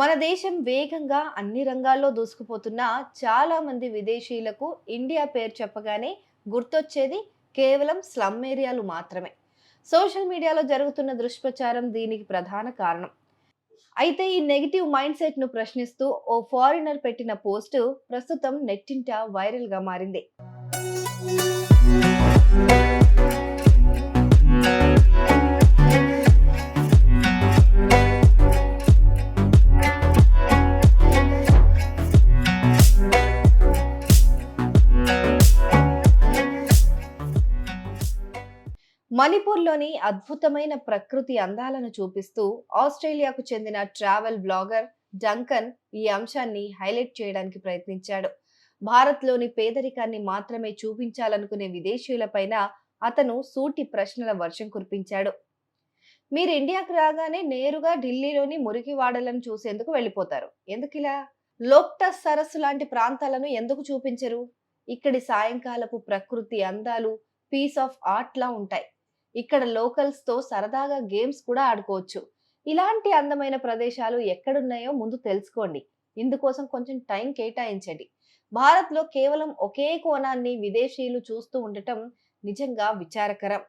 మన దేశం వేగంగా అన్ని రంగాల్లో దూసుకుపోతున్న చాలా మంది విదేశీయులకు ఇండియా పేరు చెప్పగానే గుర్తొచ్చేది కేవలం స్లమ్ ఏరియాలు మాత్రమే. సోషల్ మీడియాలో జరుగుతున్న దుష్ప్రచారం దీనికి ప్రధాన కారణం. అయితే ఈ నెగిటివ్ మైండ్ సెట్ ను ప్రశ్నిస్తూ ఓ ఫారినర్ పెట్టిన పోస్టు ప్రస్తుతం నెట్టింట వైరల్ గా మారింది. మణిపూర్‌లోని అద్భుతమైన ప్రకృతి అందాలను చూపిస్తూ ఆస్ట్రేలియాకు చెందిన ట్రావెల్ బ్లాగర్ డంకన్ ఈ అంశాన్ని హైలైట్ చేయడానికి ప్రయత్నించాడు. భారత్‌లోని పేదరికాన్ని మాత్రమే చూపించాలనుకునే విదేశీయులపైన అతను సూటి ప్రశ్నల వర్షం కురిపించాడు. మీరు ఇండియాకు రాగానే నేరుగా ఢిల్లీలోని మురికివాడలను చూసేందుకు వెళ్ళిపోతారు. ఎందుకిలా? లోక్టస్ సరస్సు లాంటి ప్రాంతాలను ఎందుకు చూపించరు? ఇక్కడి సాయంకాలపు ప్రకృతి అందాలు పీస్ ఆఫ్ ఆర్ట్ లా ఉంటాయి. ఇక్కడ లోకల్స్ తో సరదాగా గేమ్స్ కూడా ఆడుకోవచ్చు. ఇలాంటి అందమైన ప్రదేశాలు ఎక్కడున్నాయో ముందు తెలుసుకోండి. ఇందుకోసం కొంచెం టైం కేటాయించండి. భారత్‌లో కేవలం ఒకే కోణాన్ని విదేశీయులు చూస్తూ ఉండటం నిజంగా విచారకరం.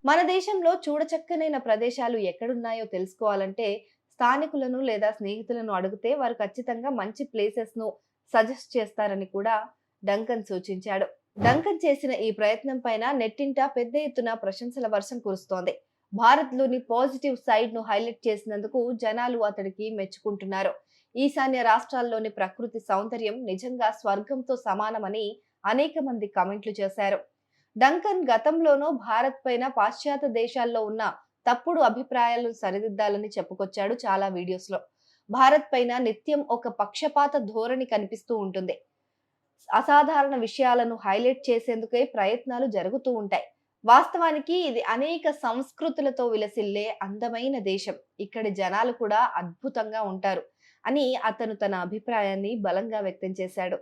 మన దేశంలో చూడచక్కనైన ప్రదేశాలు ఎక్కడున్నాయో తెలుసుకోవాలంటే స్థానికులను లేదా స్నేహితులను అడిగితే వారు ఖచ్చితంగా మంచి ప్లేసెస్ ను సజెస్ట్ చేస్తారని కూడా డంకన్ సూచించాడు. డంకన్ చేసిన ఈ ప్రయత్నం పైన నెట్టింట పెద్ద ఎత్తున ప్రశంసల వర్షం కురుస్తోంది. భారత్ లోని పాజిటివ్ సైడ్ ను హైలైట్ చేసినందుకు జనాలు అతడికి మెచ్చుకుంటున్నారు. ఈశాన్య రాష్ట్రాల్లోని ప్రకృతి సౌందర్యం నిజంగా స్వర్గంతో సమానమని అనేక మంది కామెంట్లు చేశారు. డంకన్ గతంలోనూ భారత్ పైన పాశ్చాత్య దేశాల్లో ఉన్న తప్పుడు అభిప్రాయాలను సరిదిద్దాలని చెప్పుకొచ్చాడు చాలా వీడియోస్ లో. భారత్ పైన నిత్యం ఒక పక్షపాత ధోరణి కనిపిస్తూ ఉంటుంది. అసాధారణ విషయాలను హైలైట్ చేసేందుకే ప్రయత్నాలు జరుగుతూ ఉంటాయి. వాస్తవానికి ఇది అనేక సంస్కృతులతో విలసిల్లే అందమైన దేశం. ఇక్కడి జనాలు కూడా అద్భుతంగా ఉంటారు అని అతను తన అభిప్రాయాన్ని బలంగా వ్యక్తం చేశాడు.